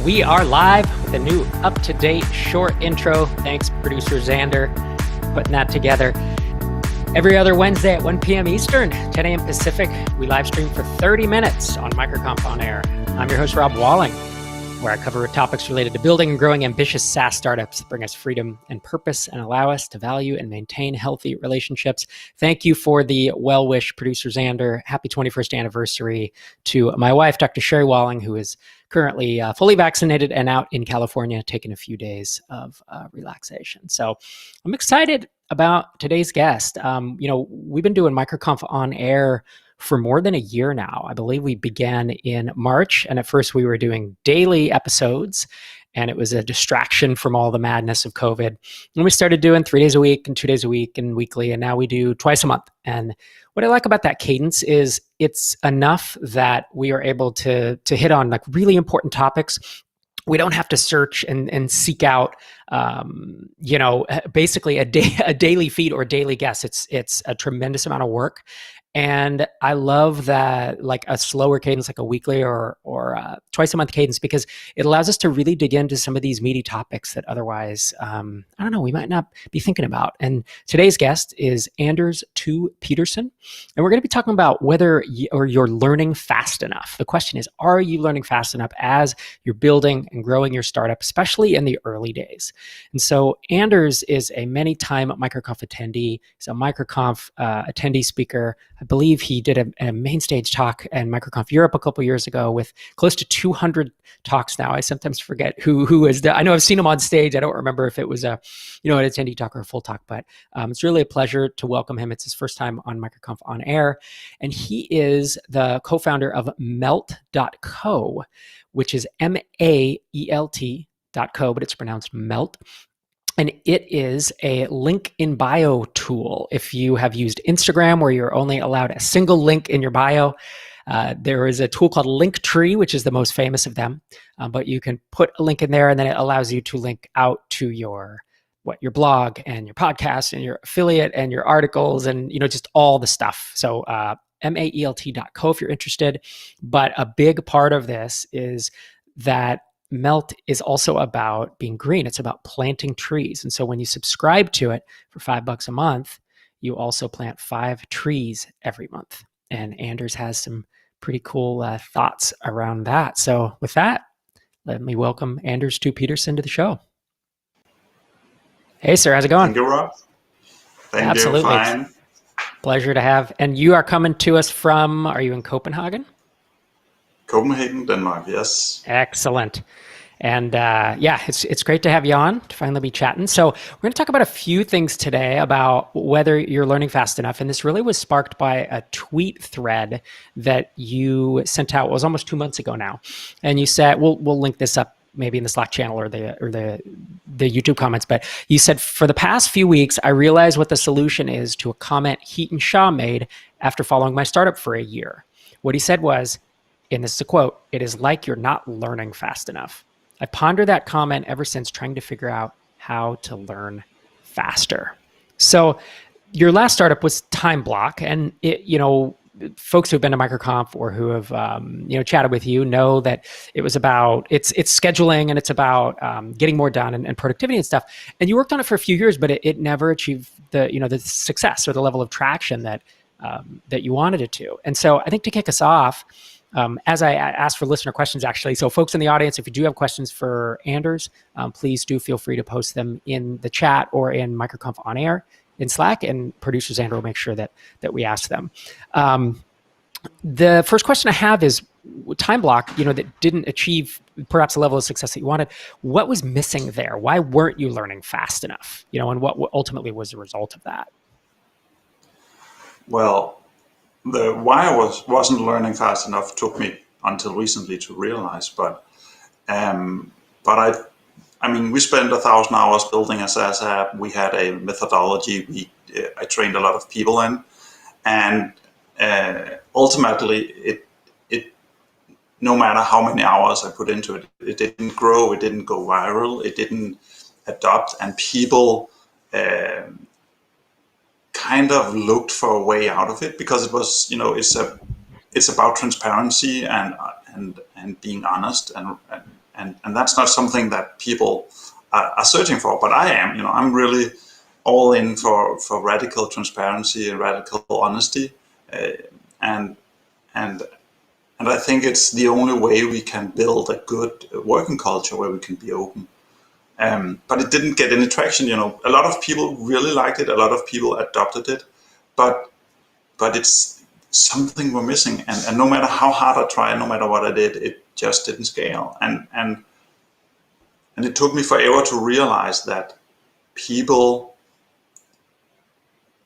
We are live with a new up-to-date short intro. Thanks, producer Xander, putting that together. Every other Wednesday at 1 p.m. Eastern, 10 a.m. Pacific, we live stream for 30 minutes on MicroConf On Air. I'm your host, Rob Walling, where I cover topics related to building and growing ambitious SaaS startups that bring us freedom and purpose and allow us to value and maintain healthy relationships. Thank you for the well-wish, producer Xander. Happy 21st anniversary to my wife, Dr. Sherry Walling, who is currently fully vaccinated and out in California, taking a few days of relaxation. So I'm excited about today's guest. We've been doing MicroConf On Air for more than a year now. I believe we began in March, and at first we were doing daily episodes, and it was a distraction from all the madness of COVID. And we started doing 3 days a week and 2 days a week and weekly, and now we do twice a month. And what I like about that cadence is it's enough that we are able to hit on like really important topics. We don't have to search and seek out, basically a daily feed or daily guest. It's a tremendous amount of work. And I love that, like a slower cadence, like a weekly or twice a month cadence, because it allows us to really dig into some of these meaty topics that otherwise, we might not be thinking about. And today's guest is Thue Pedersen. And we're going to be talking about whether you're learning fast enough. The question is, are you learning fast enough as you're building and growing your startup, especially in the early days? And so Anders is a many-time MicroConf attendee. He's a MicroConf attendee speaker. I believe he did a main stage talk in MicroConf Europe a couple years ago with close to 200 talks now. I sometimes forget who is I know I've seen him on stage. I don't remember if it was an attendee talk or a full talk, but it's really a pleasure to welcome him. It's his first time on MicroConf On Air, and he is the co-founder of Melt.co, which is MAELT.co, but it's pronounced Melt. And it is a link in bio tool. If you have used Instagram where you're only allowed a single link in your bio, there is a tool called Linktree, which is the most famous of them. But you can put a link in there, and then it allows you to link out to your blog and your podcast and your affiliate and your articles and just all the stuff. So MAELT.co if you're interested. But a big part of this is that Melt is also about being green. It's about planting trees. And so when you subscribe to it for $5 a month, you also plant 5 trees every month. And Anders has some pretty cool thoughts around that. So with that, let me welcome Thue Pedersen to the show. Hey, sir. How's it going? Thank you, Rob. Absolutely. You. Fine. Pleasure to have. And you are coming to us from, are you in Copenhagen? Copenhagen, Denmark, yes. Excellent. And it's great to have you on, to finally be chatting. So we're going to talk about a few things today about whether you're learning fast enough. And this really was sparked by a tweet thread that you sent out. It was almost 2 months ago now. And you said, we'll link this up maybe in the Slack channel or the YouTube comments. But you said, for the past few weeks, I realized what the solution is to a comment Heaton Shaw made after following my startup for a year. What he said was, and this is a quote, "It is like you're not learning fast enough." I pondered that comment ever since, trying to figure out how to learn faster. So your last startup was TimeBlock, and folks who've been to MicroConf or who have chatted with you know that it was about it's scheduling, and it's about getting more done and productivity and stuff. And you worked on it for a few years, but it never achieved the success or the level of traction that you wanted it to. And so I think to kick us off, as I asked for listener questions, actually, so folks in the audience, if you do have questions for Anders, please do feel free to post them in the chat or in MicroConf On Air in Slack, and producer Xander will make sure that we ask them. The first question I have is, TimeBlock, that didn't achieve perhaps a level of success that you wanted. What was missing there? Why weren't you learning fast enough? And what ultimately was the result of that? Well, the why I wasn't learning fast enough took me until recently to realize, but we spent 1,000 hours building a SaaS app. We had a methodology I trained a lot of people in, and ultimately it no matter how many hours I put into it, it didn't grow, it didn't go viral, it didn't adopt, and people kind of looked for a way out of it, because it was, it's about transparency and being honest and that's not something that people are searching for. But I am, I'm really all in for radical transparency and radical honesty, and and and I think it's the only way we can build a good working culture where we can be open. But it didn't get any traction. A lot of people really liked it. A lot of people adopted it, but it's something we're missing. And no matter how hard I tried, no matter what I did, it just didn't scale. And it took me forever to realize that people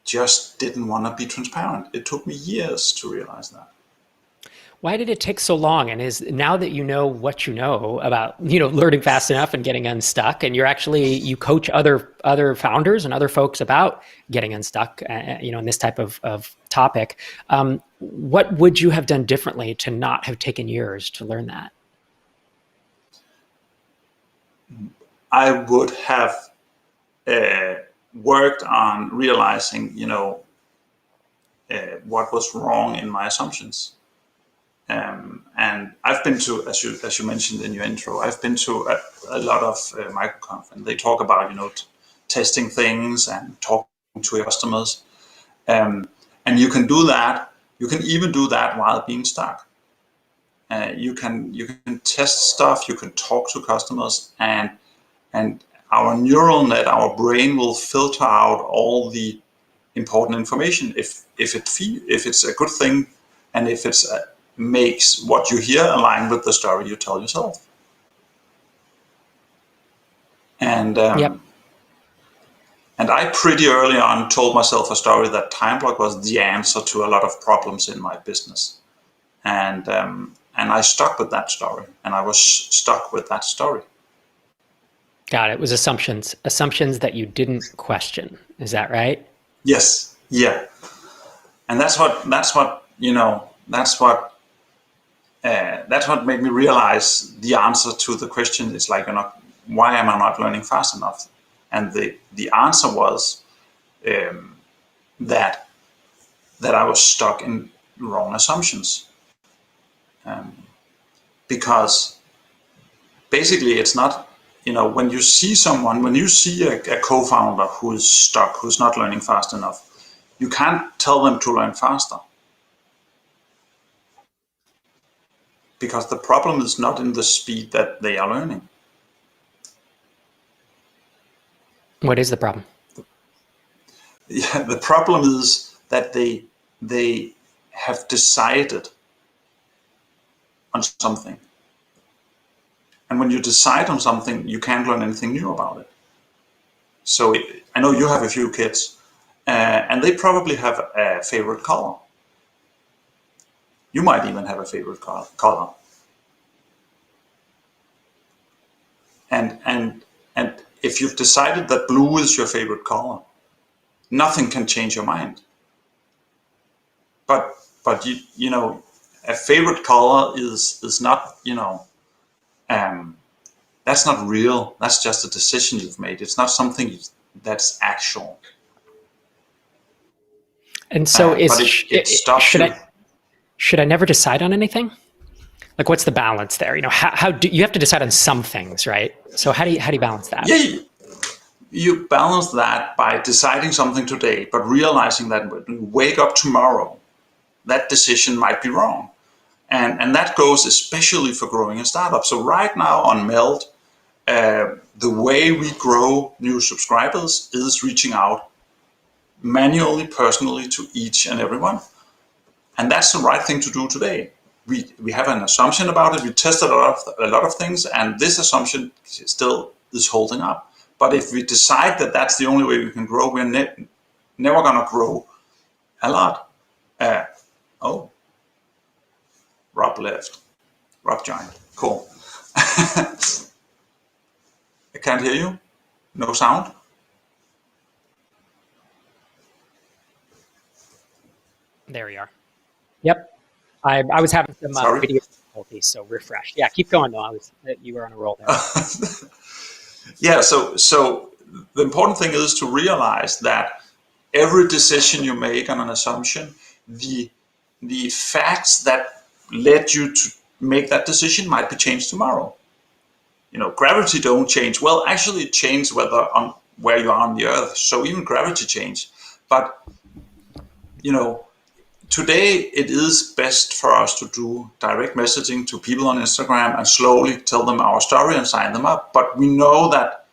just didn't want to be transparent. It took me years to realize that. Why did it take so long? And is now that you know what you know about, learning fast enough and getting unstuck, and you coach other founders and other folks about getting unstuck, in this type of topic, what would you have done differently to not have taken years to learn that? I would have worked on realizing, what was wrong in my assumptions. And I've been to, as you mentioned in your intro, I've been to a lot of MicroConf, and they talk about testing things and talking to your customers, and you can do that. You can even do that while being stuck. You can test stuff. You can talk to customers, and our neural net, our brain, will filter out all the important information if it's a good thing, and if it's makes what you hear align with the story you tell yourself. And Yep. And I pretty early on told myself a story that TimeBlock was the answer to a lot of problems in my business, and I stuck with that story, and I was stuck with that story. Got it. It was assumptions that you didn't question. Is that right? Yes. Yeah. And that's what made me realize the answer to the question is like, why am I not learning fast enough? And the answer was that I was stuck in wrong assumptions. Because basically it's not, when you see a co-founder who is stuck, who's not learning fast enough, you can't tell them to learn faster. Because the problem is not in the speed that they are learning. What is the problem? Yeah, the problem is that they have decided on something. And when you decide on something, you can't learn anything new about it. So I know you have a few kids, and they probably have a favorite color. You might even have a favorite color. And if you've decided that blue is your favorite color, nothing can change your mind. But a favorite color is not, that's not real. That's just a decision you've made. It's not something that's actual. And so it stops you. Should I never decide on anything? Like, what's the balance there? How do you have to decide on some things, right? So how do you balance that? Yeah, you balance that by deciding something today, but realizing that when you wake up tomorrow, that decision might be wrong. And that goes especially for growing a startup. So right now on Meld, the way we grow new subscribers is reaching out manually, personally to each and every one. And that's the right thing to do today. We have an assumption about it. We tested a lot of things, and this assumption still is holding up. But if we decide that that's the only way we can grow, we're never going to grow a lot. Rob left. Rob joined. Cool. I can't hear you. No sound. There we are. Yep. I was having some video difficulties, so refresh. Yeah, keep going though. You were on a roll there. Yeah. So the important thing is to realize that every decision you make on an assumption, the facts that led you to make that decision might be changed tomorrow. gravity don't change. Well, actually it changes where you are on the earth. So even gravity change. But, today it is best for us to do direct messaging to people on Instagram and slowly tell them our story and sign them up. But we know that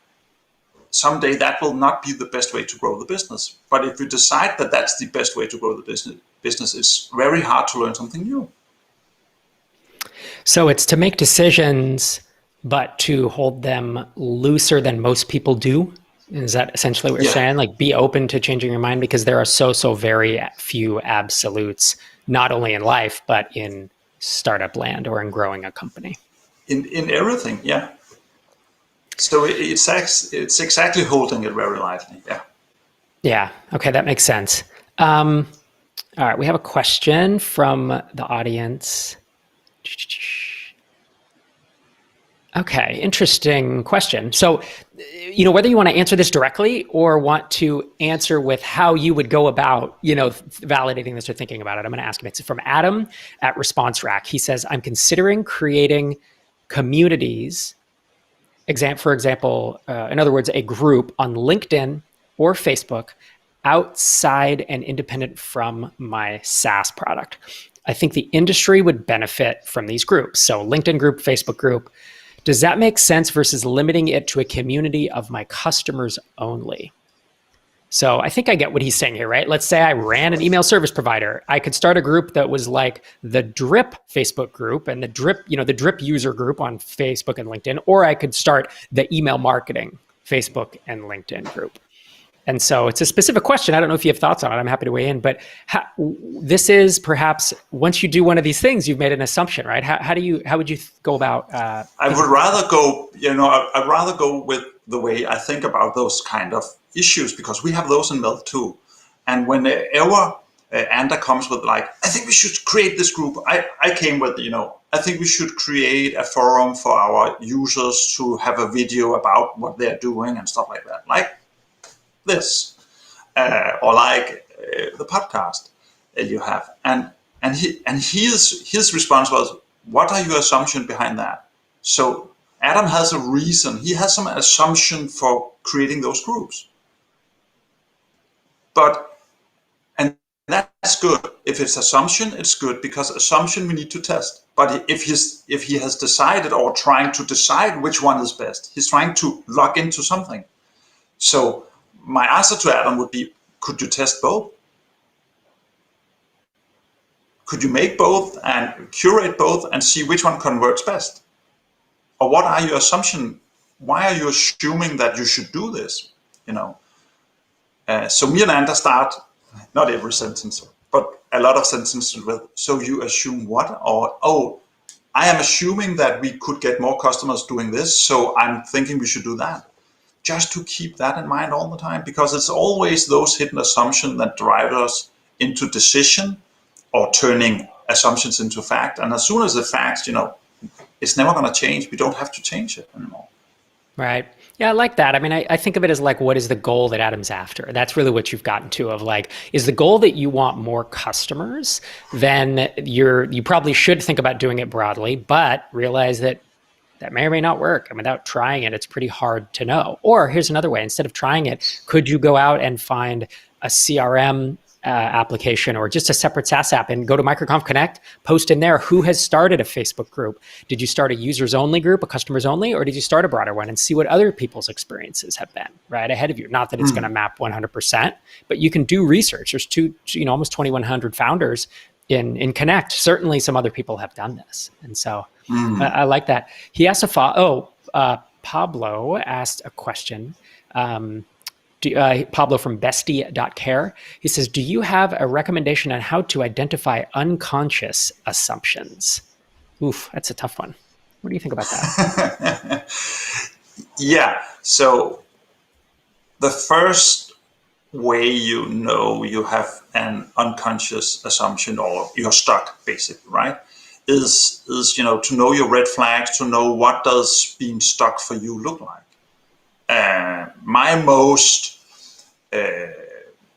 someday that will not be the best way to grow the business. But if we decide that that's the best way to grow the business, it's very hard to learn something new. So it's to make decisions, but to hold them looser than most people do. Is that essentially what you're saying? Like, be open to changing your mind, because there are so very few absolutes, not only in life, but in startup land or in growing a company. In everything, yeah. So it's exactly holding it very lightly, yeah. Yeah, okay, that makes sense. All right, we have a question from the audience. Okay, interesting question. So, whether you want to answer this directly or want to answer with how you would go about, validating this or thinking about it, I'm going to ask him. It's from Adam at Response Rack. He says, I'm considering creating communities, for example, in other words, a group on LinkedIn or Facebook outside and independent from my SaaS product. I think the industry would benefit from these groups. So LinkedIn group, Facebook group. Does that make sense versus limiting it to a community of my customers only? So I think I get what he's saying here, right? Let's say I ran an email service provider. I could start a group that was like the Drip Facebook group and the Drip user group on Facebook and LinkedIn, or I could start the email marketing Facebook and LinkedIn group. And so it's a specific question. I don't know if you have thoughts on it. I'm happy to weigh in. But this is perhaps, once you do one of these things, you've made an assumption, right? How would you go about? I would rather go. I'd rather go with the way I think about those kind of issues, because we have those in Melt too. And whenever Anda comes with I think we should create this group, I came with I think we should create a forum for our users to have a video about what they're doing and stuff like that. Like this, or the podcast you have, and his response was, "What are your assumptions behind that?" So Adam has a reason. He has some assumption for creating those groups, and that's good. If it's assumption, it's good, because assumption we need to test. But if he has decided or trying to decide which one is best, he's trying to log into something. So my answer to Adam would be, could you test both? Could you make both and curate both and see which one converts best? Or what are your assumptions? Why are you assuming that you should do this? So me and Anda start, not every sentence, but a lot of sentences with, so you assume what? Or, oh, I am assuming that we could get more customers doing this, so I'm thinking we should do that. Just to keep that in mind all the time, because it's always those hidden assumptions that drive us into decision or turning assumptions into fact. And as soon as the facts, it's never going to change. We don't have to change it anymore. Right. Yeah, I like that. I mean, I think of it as what is the goal that Adam's after? That's really what you've gotten to, of is the goal that you want more customers? Then you probably should think about doing it broadly, but realize that may or may not work. And without trying it, it's pretty hard to know. Or here's another way. Instead of trying it, could you go out and find a CRM application or just a separate SaaS app and go to MicroConf Connect, post in there who has started a Facebook group? Did you start a users only group, a customers only, or did you start a broader one, and see what other people's experiences have been right ahead of you? Not that it's going to map 100%, but you can do research. There's almost 2,100 founders in Connect. Certainly some other people have done this. And so I like that. He asked Pablo asked a question. Pablo from bestie.care. He says, do you have a recommendation on how to identify unconscious assumptions? Oof, that's a tough one. What do you think about that? Yeah. So the first way you have an unconscious assumption, or you're stuck, basically, right? Is to know your red flags, to know what does being stuck for you look like.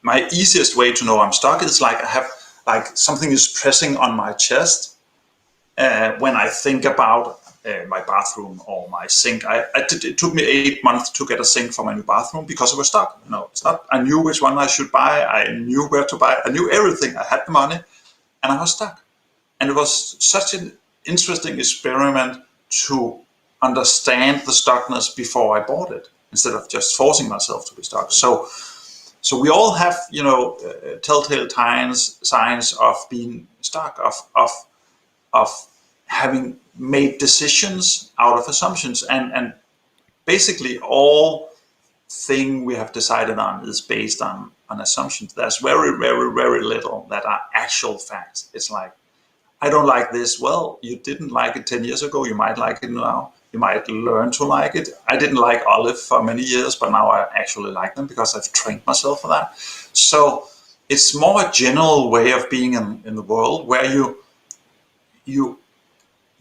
My easiest way to know I'm stuck is I have something is pressing on my chest when I think about my bathroom or my sink. It took me 8 months to get a sink for my new bathroom because it was stuck. It's not. I knew which one I should buy. I knew where to buy. I knew everything. I had the money, and I was stuck. And it was such an interesting experiment to understand the stuckness before I bought it, instead of just forcing myself to be stuck. So we all have, telltale signs of being stuck, of having made decisions out of assumptions, and basically all thing we have decided on is based on assumptions. There's very, very, very little that are actual facts. It's like, I don't like this. Well, you didn't like it 10 years ago. You might like it now. You might learn to like it. I didn't like olive for many years, but now I actually like them because I've trained myself for that. So it's more a general way of being in the world, where you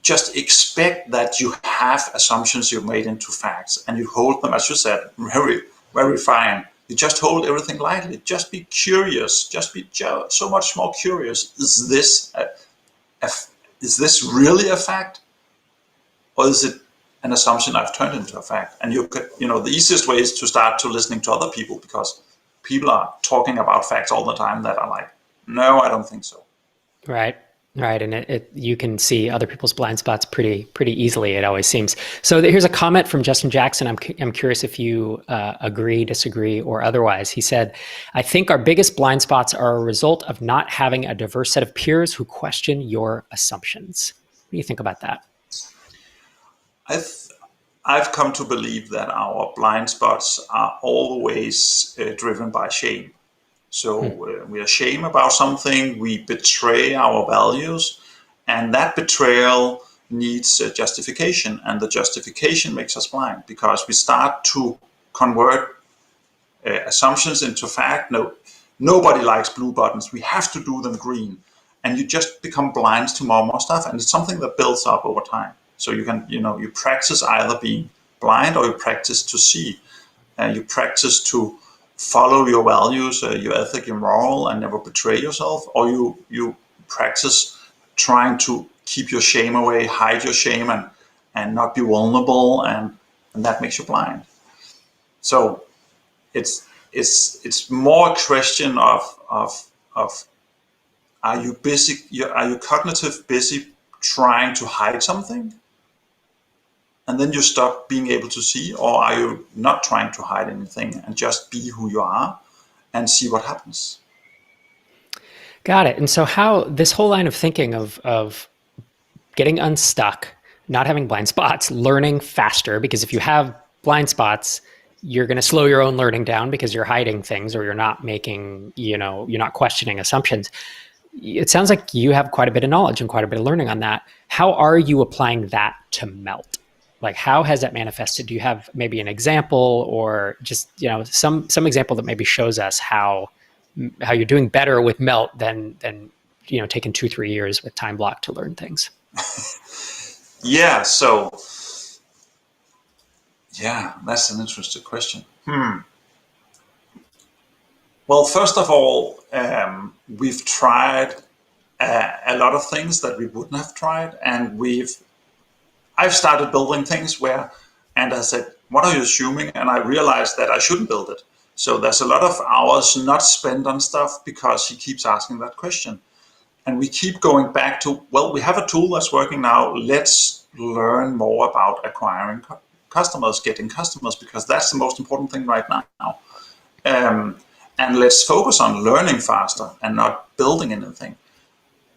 just expect that you have assumptions you've made into facts, and you hold them, as you said, very, very fine. You just hold everything lightly. Just be curious. Just be so much more curious. Is this really a fact, or is it an assumption I've turned into a fact? And the easiest way is to start to listening to other people, because people are talking about facts all the time that are like, no, I don't think so. Right. And you can see other people's blind spots pretty easily, it always seems. So here's a comment from Justin Jackson. I'm curious if you agree, disagree, or otherwise. He said, I think our biggest blind spots are a result of not having a diverse set of peers who question your assumptions. What do you think about that? I've come to believe that our blind spots are always driven by shame. So we are ashamed about something, we betray our values, and that betrayal needs justification, and the justification makes us blind, because we start to convert assumptions into fact. No, nobody likes blue buttons, we have to do them green, and you just become blind to more and more stuff, and it's something that builds up over time. So you practice either being blind, or you practice to see, you practice to follow your values, your ethic, your moral, and never betray yourself, or you practice trying to keep your shame away, hide your shame, and not be vulnerable, and that makes you blind. So it's more a question of are you cognitive busy trying to hide something, and then you stop being able to see, or are you not trying to hide anything and just be who you are and see what happens? Got it. And so how this whole line of thinking of getting unstuck, not having blind spots, learning faster, because if you have blind spots, you're going to slow your own learning down because you're hiding things, or you're not making, you're not questioning assumptions. It sounds like you have quite a bit of knowledge and quite a bit of learning on that. How are you applying that to Melt? Like, how has that manifested? Do you have maybe an example, or just, some example that maybe shows us how you're doing better with Melt than taking 2-3 years with TimeBlock to learn things? Yeah. So, that's an interesting question. Well, first of all, we've tried a lot of things that we wouldn't have tried, and I've started building things and I said, what are you assuming? And I realized that I shouldn't build it. So there's a lot of hours not spent on stuff because he keeps asking that question. And we keep going back to, well, we have a tool that's working now. Let's learn more about acquiring customers, getting customers, because that's the most important thing right now. And let's focus on learning faster and not building anything.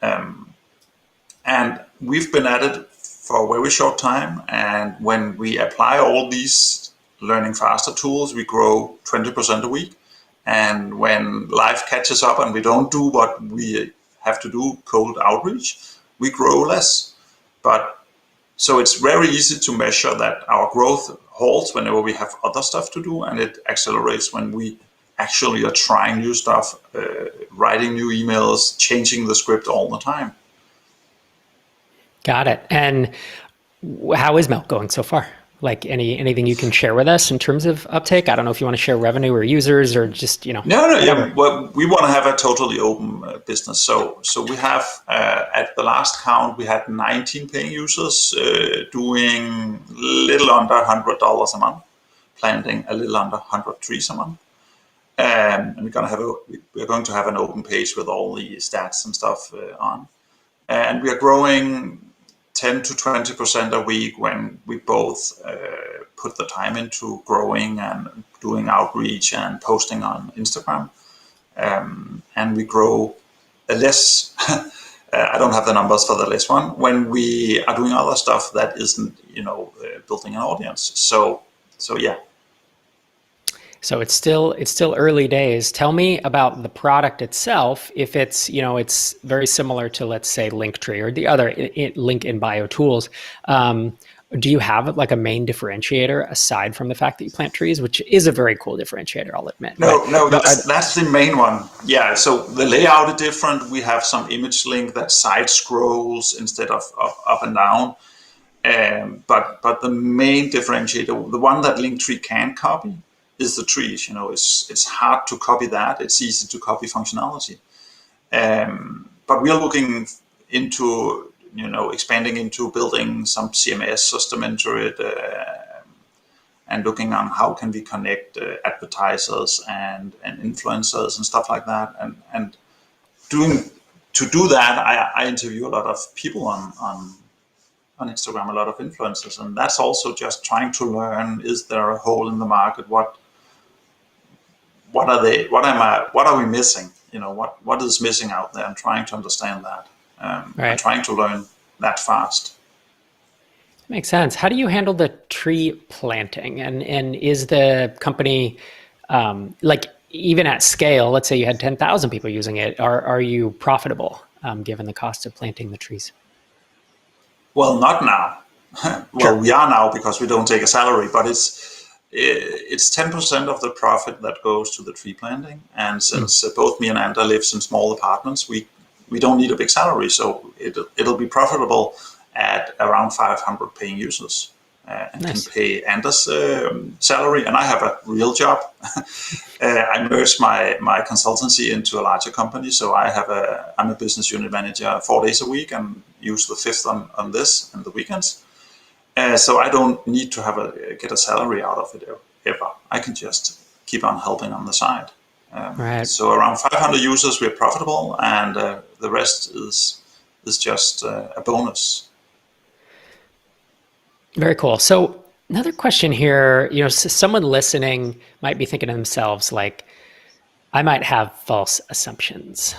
And we've been at it for a very short time, and when we apply all these learning faster tools, we grow 20% a week. And when life catches up and we don't do what we have to do, cold outreach, we grow less. But so it's very easy to measure that our growth halts whenever we have other stuff to do, and it accelerates when we actually are trying new stuff, writing new emails, changing the script all the time. Got it. And how is Melt going so far? Like anything you can share with us in terms of uptake? I don't know if you want to share revenue or users or just, No, whatever. yeah. Well, we want to have a totally open business. So we have at the last count we had 19 paying users doing little under $100 a month, planting a little under 100 trees a month. And we're going to have an open page with all the stats and stuff on. And we are growing 10 to 20% a week when we both put the time into growing and doing outreach and posting on Instagram. And we grow less. I don't have the numbers for the last one when we are doing other stuff that isn't, building an audience. So yeah. So it's still early days. Tell me about the product itself. If it's very similar to, let's say, Linktree or the other link in bio tools. Do you have like a main differentiator aside from the fact that you plant trees, which is a very cool differentiator, I'll admit. No, that's the main one. Yeah, so the layout is different. We have some image link that side scrolls instead of up and down. But the main differentiator, the one that Linktree can copy, is the trees. It's hard to copy that. It's easy to copy functionality. But we are looking into expanding into building some CMS system into it, and looking on how can we connect advertisers and influencers and stuff like that. And to do that, I interview a lot of people on Instagram, a lot of influencers, and that's also just trying to learn: is there a hole in the market? What are they? What are we missing? What is missing out there? I'm trying to understand that. I'm trying to learn that fast. Makes sense. How do you handle the tree planting? And is the company like even at scale? Let's say you had 10,000 people using it. Are you profitable given the cost of planting the trees? Well, not now. Well, we are now because we don't take a salary, but it's 10% of the profit that goes to the tree planting. And since both me and Anda lives in small apartments, we don't need a big salary, so it'll be profitable at around 500 paying users, and nice. Can pay Anders' salary. And I have a real job. I merged my consultancy into a larger company, so I'm a business unit manager 4 days a week and use the fifth on this and the weekends. So I don't need to get a salary out of it ever. I can just keep on helping on the side. Right. So around 500 users, we're profitable, and the rest is just a bonus. Very cool. So another question here, someone listening might be thinking to themselves, like, I might have false assumptions.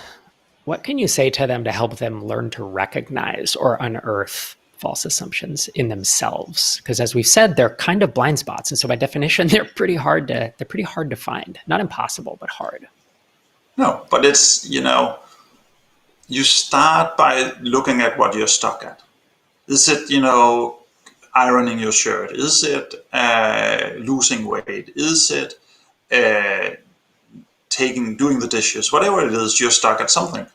What can you say to them to help them learn to recognize or unearth false assumptions in themselves? Because as we've said, they're kind of blind spots. And so by definition, they're pretty hard to find. Not impossible, but hard. No, but it's, you start by looking at what you're stuck at. Is it, ironing your shirt? Is it losing weight? Is it doing the dishes? Whatever it is, you're stuck at something.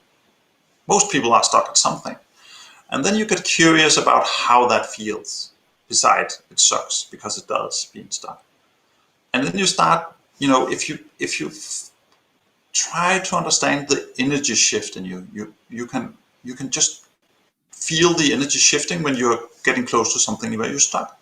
Most people are stuck at something. And then you get curious about how that feels. Besides, it sucks, because it does, being stuck. And then you start, if you try to understand the energy shift in you can just feel the energy shifting when you're getting close to something where you're stuck.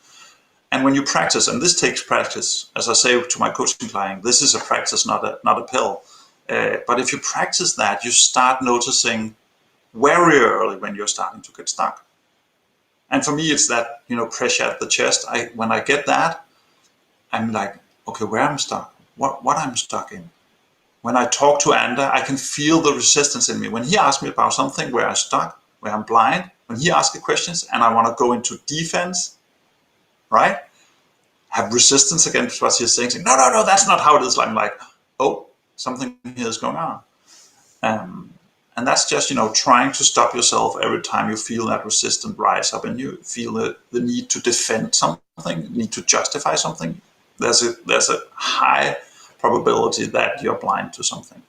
And when you practice, and this takes practice, as I say to my coaching client, this is a practice, not a pill. But if you practice that, you start noticing very early when you're starting to get stuck. And for me, it's that, pressure at the chest. When I get that, I'm like, okay, where I'm stuck, what I'm stuck in. When I talk to Anda, I can feel the resistance in me. When he asks me about something where I'm stuck, where I'm blind, when he asks me questions and I want to go into defense, right? Have resistance against what he's saying. No, that's not how it is. I'm like, oh, something here is going on. And that's just, trying to stop yourself every time you feel that resistance rise up and you feel the need to defend something, need to justify something. There's a high probability that you're blind to something.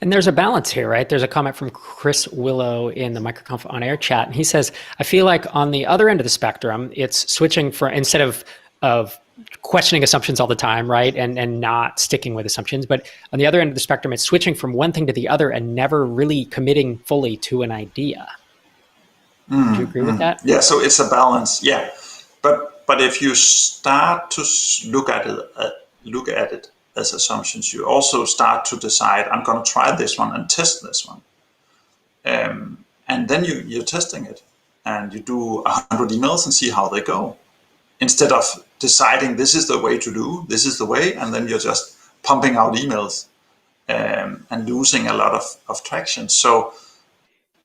And there's a balance here, right? There's a comment from Chris Willow in the MicroConf on air chat. And he says, I feel like on the other end of the spectrum, it's switching from, instead of questioning assumptions all the time, right? And not sticking with assumptions. But on the other end of the spectrum, it's switching from one thing to the other and never really committing fully to an idea. Would you agree with that? Yeah, so it's a balance. Yeah. But if you start to look at it as assumptions, you also start to decide, I'm going to try this one and test this one. And then you're testing it, and you do 100 emails and see how they go, instead of deciding this is the way to do, this is the way, and then you're just pumping out emails and losing a lot of traction. So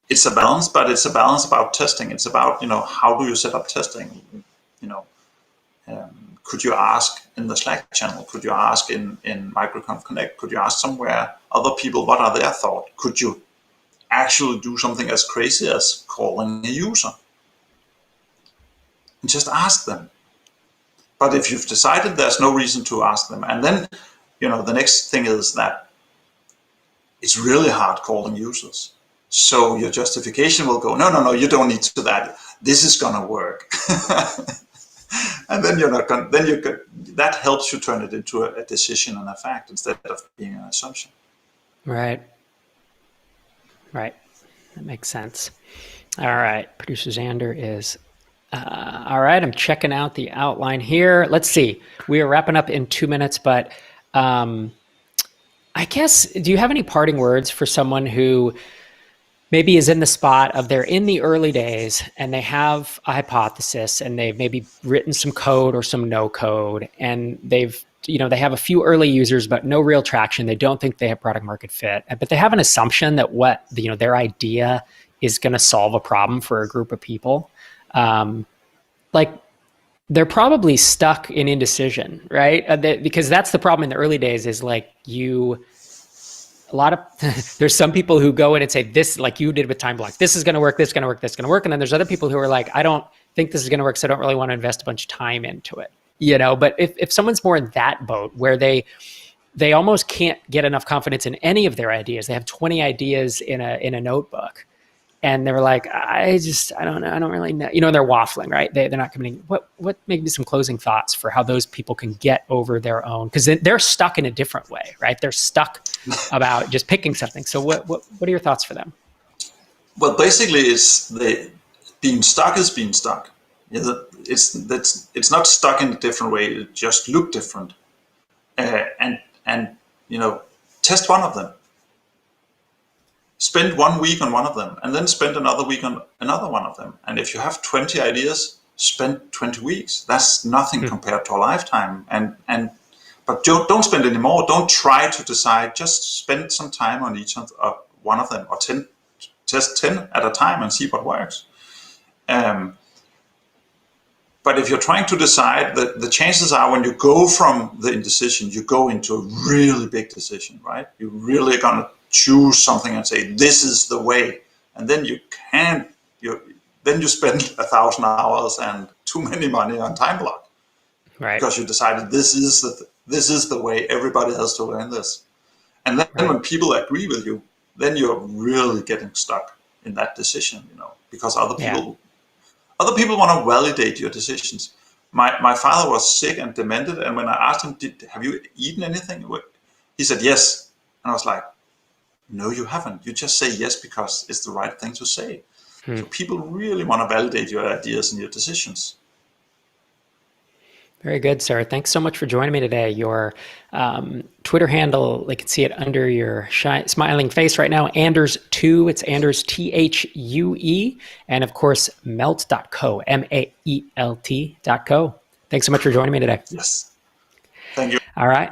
it's a balance, but it's a balance about testing. It's about, how do you set up testing? Could you ask in the Slack channel? Could you ask in MicroConf Connect? Could you ask somewhere other people, what are their thoughts? Could you actually do something as crazy as calling a user? And just ask them. But if you've decided, there's no reason to ask them. And then, the next thing is that it's really hard calling users. So your justification will go, no, you don't need to do that. This is going to work. And then that helps you turn it into a decision and a fact instead of being an assumption. Right. That makes sense. All right. Producer Xander is, all right. I'm checking out the outline here. Let's see. We are wrapping up in 2 minutes, but I guess, do you have any parting words for someone who maybe is in the spot of they're in the early days and they have a hypothesis and they've maybe written some code or some no code, and they have a few early users, but no real traction. They don't think they have product market fit, but they have an assumption that their idea is going to solve a problem for a group of people. They're probably stuck in indecision, right? Because that's the problem in the early days is there's some people who go in and say this, like you did with TimeBlock, this is going to work, this is going to work, this is going to work. And then there's other people who are like, I don't think this is going to work, so I don't really want to invest a bunch of time into it. But if someone's more in that boat where they almost can't get enough confidence in any of their ideas, they have 20 ideas in a notebook, and they're like, I don't know, I don't really know, and they're waffling, right? They're not committing. What maybe some closing thoughts for how those people can get over their own, because they're stuck in a different way, right? They're stuck about just picking something. So what are your thoughts for them? Well, basically, being stuck is being stuck. It's not stuck in a different way. It just look different, and test one of them. Spend 1 week on one of them, and then spend another week on another one of them. And if you have 20 ideas, spend 20 weeks. That's nothing compared to a lifetime. But don't spend any more. Don't try to decide. Just spend some time on each one of them, or test 10 at a time and see what works. But if you're trying to decide, the chances are when you go from the indecision, you go into a really big decision, right? You're really going to choose something and say, this is the way. And then you spend 1,000 hours and too many money on TimeBlock. Right. Because you decided this is the way, everybody has to learn this. And then when people agree with you, then you're really getting stuck in that decision, because other people want to validate your decisions. My father was sick and demented, and when I asked him, have you eaten anything? He said yes. And I was like, no, you haven't. You just say yes because it's the right thing to say. So people really want to validate your ideas and your decisions. Very good, sir. Thanks so much for joining me today. Your Twitter handle, they can see it under your smiling face right now, Anders Thue. It's Anders Thue. And of course, melt.co, maelt.co. Thanks so much for joining me today. Yes. Thank you. All right.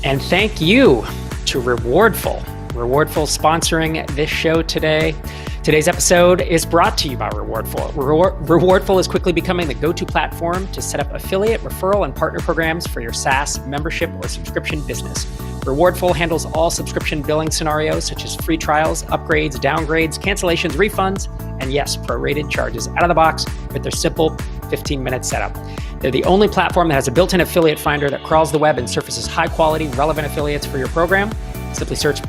And thank you to Rewardful. Rewardful sponsoring this show today. Today's episode is brought to you by Rewardful. Rewardful is quickly becoming the go-to platform to set up affiliate, referral, and partner programs for your SaaS, membership, or subscription business. Rewardful handles all subscription billing scenarios such as free trials, upgrades, downgrades, cancellations, refunds, and yes, prorated charges out of the box with their simple 15-minute setup. They're the only platform that has a built-in affiliate finder that crawls the web and surfaces high-quality, relevant affiliates for your program. Simply search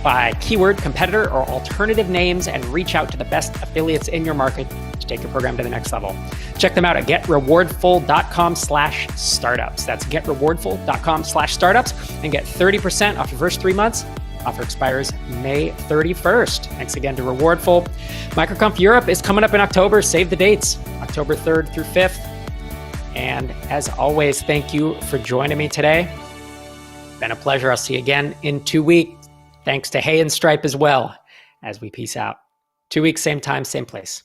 by keyword, competitor, or alternative names and reach out to the best affiliates in your market to take your program to the next level. Check them out at getrewardful.com/startups. That's getrewardful.com/startups and get 30% off your first 3 months. Offer expires May 31st. Thanks again to Rewardful. MicroConf Europe is coming up in October. Save the dates, October 3rd through 5th. And as always, thank you for joining me today. Been a pleasure. I'll see you again in 2 weeks. Thanks to Hay and Stripe as well as we peace out. 2 weeks, same time, same place.